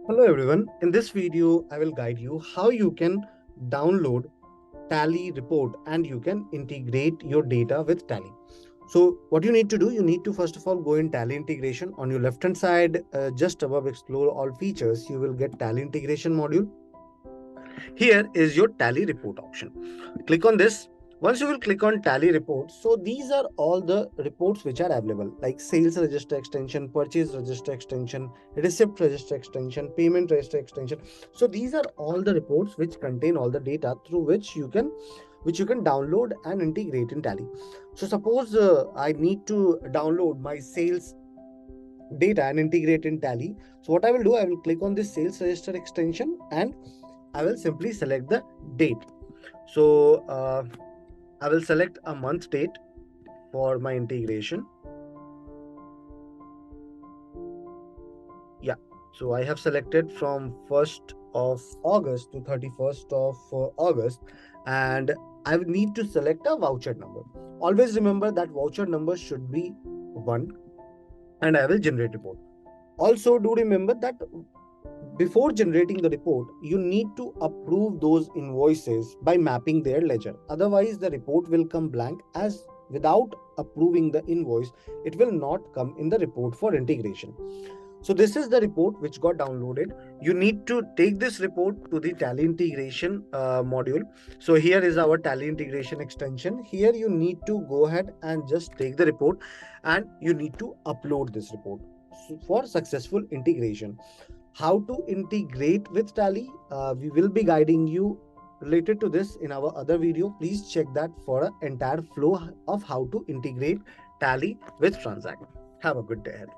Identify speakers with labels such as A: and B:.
A: Hello everyone. In this video, I will guide you how you can download Tally report and you can integrate your data with Tally. So what you need to do, you need to first of all go in Tally integration. On your left hand side, just above explore all features, you will get Tally integration module. Here is your Tally report option. Click on this. Once you will click on Tally reports, so these are all the reports which are available, like sales register extension, purchase register extension, receipt register extension, payment register extension. So these are all the reports which contain all the data through which you can download and integrate in Tally. So suppose I need to download my sales data and integrate in Tally. So what I will do, I will click on this sales register extension and I will simply select the date. So I will select a month date for my integration. Yeah, so I have selected from 1st of August to 31st of August, and I will need to select a voucher number. Always remember that voucher number should be 1, and I will generate report. Also, do remember that before generating the report, you need to approve those invoices by mapping their ledger. Otherwise, the report will come blank, as without approving the invoice, it will not come in the report for integration. So this is the report which got downloaded. You need to take this report to the Tally integration module. So here is our Tally integration extension. Here you need to go ahead and just take the report and you need to upload this report for successful integration. How to integrate with Tally, we will be guiding you related to this in our other video. Please check that for an entire flow of how to integrate Tally with TranZact. Have a good day ahead.